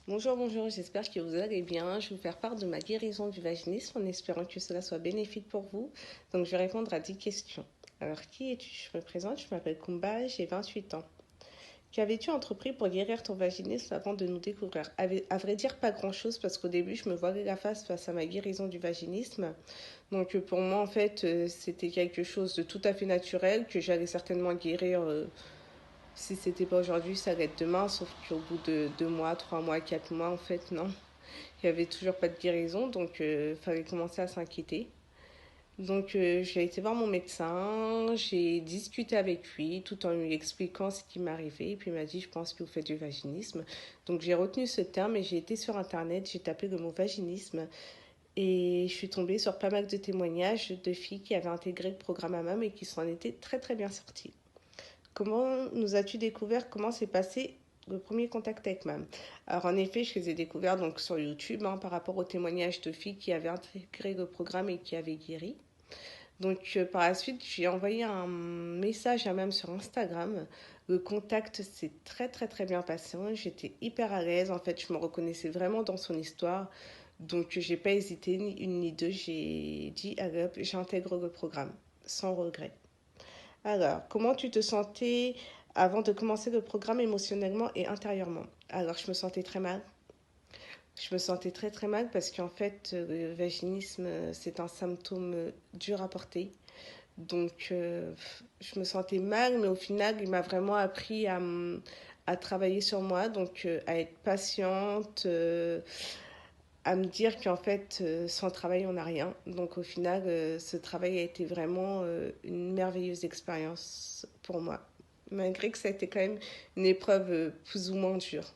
Bonjour, bonjour, j'espère que vous allez bien. Je vais vous faire part de ma guérison du vaginisme en espérant que cela soit bénéfique pour vous. Donc, je vais répondre à 10 questions. Alors, qui es-tu? Je me présente, je m'appelle Kumba, j'ai 28 ans. Qu'avais-tu entrepris pour guérir ton vaginisme avant de nous découvrir? À vrai dire, pas grand-chose parce qu'au début, je me voilais la face à ma guérison du vaginisme. Donc, pour moi, en fait, c'était quelque chose de tout à fait naturel que j'allais certainement guérir. Si c'était pas aujourd'hui, ça allait être demain, sauf qu'au bout de 2 mois, 3 mois, 4 mois, en fait, non. Il n'y avait toujours pas de guérison, donc il fallait commencer à s'inquiéter. Donc j'ai été voir mon médecin, j'ai discuté avec lui tout en lui expliquant ce qui m'arrivait. Et puis il m'a dit, je pense que vous faites du vaginisme. Donc j'ai retenu ce terme et j'ai été sur Internet, j'ai tapé le mot vaginisme. Et je suis tombée sur pas mal de témoignages de filles qui avaient intégré le programme AMAM et qui s'en étaient très très bien sorties. Comment nous as-tu découvert? Comment s'est passé le premier contact avec MAM? Alors en effet, je les ai découverts donc sur YouTube par rapport aux témoignages de filles qui avaient intégré le programme et qui avaient guéri. Donc par la suite, j'ai envoyé un message à MAM sur Instagram. Le contact s'est très très très bien passé. J'étais hyper à l'aise. En fait, je me reconnaissais vraiment dans son histoire. Donc j'ai pas hésité ni une ni deux. J'ai dit allez hop, j'intègre le programme sans regret. Alors, comment tu te sentais avant de commencer le programme émotionnellement et intérieurement? Alors, je me sentais très mal. Je me sentais très très mal parce qu'en fait, le vaginisme, c'est un symptôme dur à porter. Donc, je me sentais mal, mais au final, il m'a vraiment appris à travailler sur moi, donc à être patiente, à me dire qu'en fait, sans travail, on n'a rien. Donc, au final, ce travail a été vraiment une merveilleuse expérience pour moi, malgré que ça a été quand même une épreuve plus ou moins dure.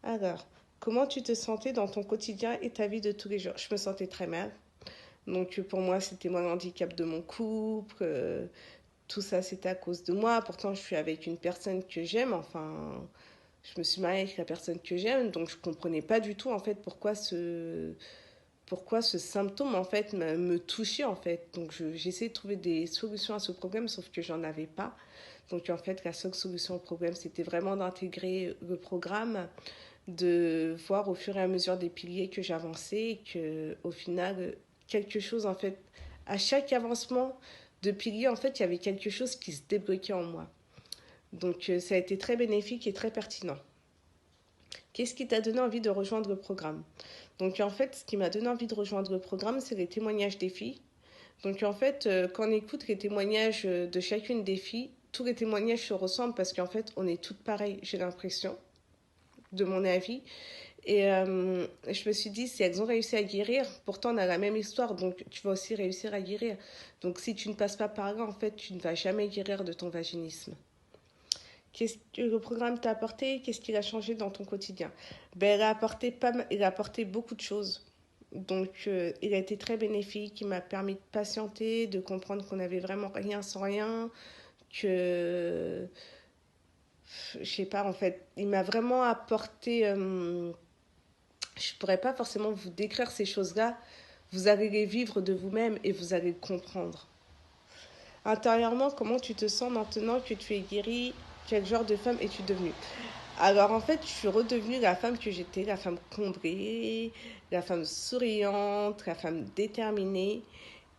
Alors, comment tu te sentais dans ton quotidien et ta vie de tous les jours? Je me sentais très mal. Donc, pour moi, c'était moi le handicap de mon couple. Tout ça, c'était à cause de moi. Pourtant, je suis avec une personne que j'aime. Enfin, je me suis mariée avec la personne que j'aime. Donc, je comprenais pas du tout, en fait, pourquoi ce symptôme en fait me touchait en fait. Donc j'essayais de trouver des solutions à ce problème, sauf que j'en avais pas. Donc en fait, la seule solution au problème, c'était vraiment d'intégrer le programme, de voir au fur et à mesure des piliers que j'avançais, et que au final, quelque chose en fait, à chaque avancement de pilier, en fait, il y avait quelque chose qui se débloquait en moi. Donc ça a été très bénéfique et très pertinent. Qu'est-ce qui t'a donné envie de rejoindre le programme? Donc en fait, ce qui m'a donné envie de rejoindre le programme, c'est les témoignages des filles. Donc en fait, quand on écoute les témoignages de chacune des filles, tous les témoignages se ressemblent parce qu'en fait, on est toutes pareilles, j'ai l'impression, de mon avis. Et je me suis dit, si elles ont réussi à guérir, pourtant on a la même histoire, donc tu vas aussi réussir à guérir. Donc si tu ne passes pas par là, en fait, tu ne vas jamais guérir de ton vaginisme. Qu'est-ce que le programme t'a apporté? Qu'est-ce qu'il a changé dans ton quotidien? Ben, il a apporté beaucoup de choses. Donc, il a été très bénéfique. Il m'a permis de patienter, de comprendre qu'on n'avait vraiment rien sans rien. Que, je sais pas, en fait, il m'a vraiment apporté. Je pourrais pas forcément vous décrire ces choses-là. Vous allez les vivre de vous-même et vous allez comprendre. Intérieurement, comment tu te sens maintenant que tu es guérie? Quel genre de femme es-tu devenue? Alors en fait, je suis redevenue la femme que j'étais, la femme comblée, la femme souriante, la femme déterminée.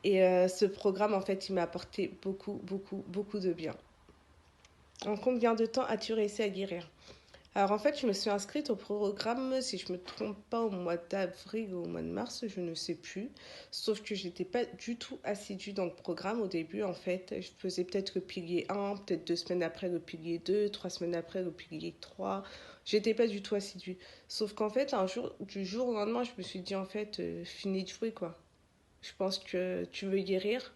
Et ce programme, en fait, il m'a apporté beaucoup, beaucoup, beaucoup de bien. En combien de temps as-tu réussi à guérir? Alors en fait, je me suis inscrite au programme, si je ne me trompe pas, au mois d'avril ou au mois de mars, je ne sais plus. Sauf que je n'étais pas du tout assidue dans le programme au début. En fait, je faisais peut-être le pilier 1, peut-être 2 semaines après le pilier 2, 3 semaines après le pilier 3. J'étais pas du tout assidue. Sauf qu'en fait, un jour, du jour au lendemain, je me suis dit en fait, fini de jouer quoi. Je pense que tu veux guérir.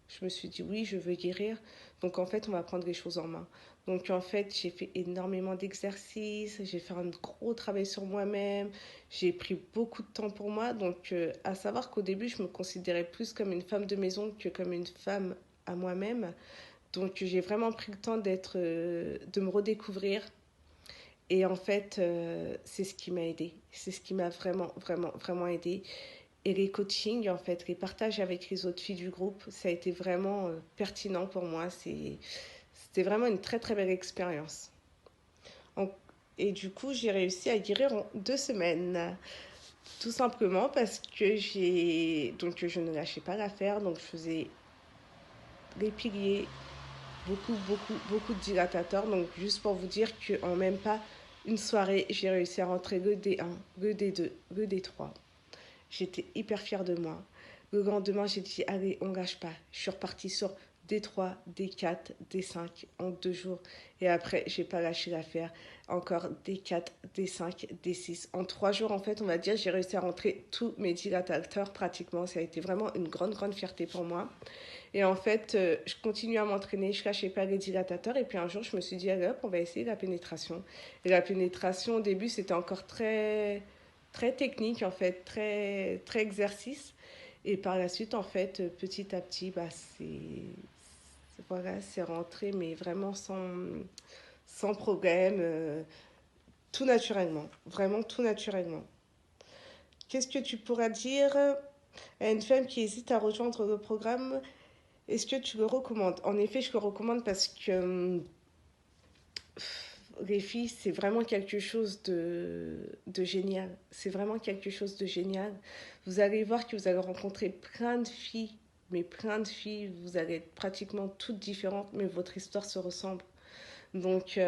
Je me suis dit oui, je veux guérir. Donc en fait, on va prendre les choses en main. Donc en fait, j'ai fait énormément d'exercices, j'ai fait un gros travail sur moi-même, j'ai pris beaucoup de temps pour moi. Donc à savoir qu'au début, je me considérais plus comme une femme de maison que comme une femme à moi-même. Donc j'ai vraiment pris le temps de me redécouvrir. Et en fait, c'est ce qui m'a aidé. C'est ce qui m'a vraiment, vraiment, vraiment aidé. Et les coachings, en fait, les partages avec les autres filles du groupe, ça a été vraiment pertinent pour moi. C'était vraiment une très très belle expérience. En- Et du coup, j'ai réussi à guérir en 2 semaines. Tout simplement parce que je ne lâchais pas l'affaire. Donc, je faisais les piliers, beaucoup de dilatateurs. Donc, juste pour vous dire qu'en même pas une soirée, j'ai réussi à rentrer le D1, le D2, le D3. J'étais hyper fière de moi. Le lendemain, j'ai dit, allez, on lâche pas. Je suis repartie sur D3, D4, D5 en 2 jours. Et après, j'ai pas lâché l'affaire. Encore D4, D5, D6. En 3 jours, en fait, on va dire, j'ai réussi à rentrer tous mes dilatateurs pratiquement. Ça a été vraiment une grande fierté pour moi. Et en fait, je continue à m'entraîner, je lâchais pas les dilatateurs. Et puis un jour, je me suis dit, allez hop, on va essayer la pénétration. Et la pénétration, au début, c'était encore très technique, en fait, très exercice. Et par la suite, en fait, petit à petit, bah, voilà, c'est rentré, mais vraiment sans problème, tout naturellement, vraiment tout naturellement. Qu'est-ce que tu pourras dire à une femme qui hésite à rejoindre le programme? Est-ce que tu le recommandes? En effet, je le recommande parce que les filles, c'est vraiment quelque chose de génial. C'est vraiment quelque chose de génial. Vous allez voir que vous allez rencontrer plein de filles, mais plein de filles. Vous allez être pratiquement toutes différentes, mais votre histoire se ressemble. Donc,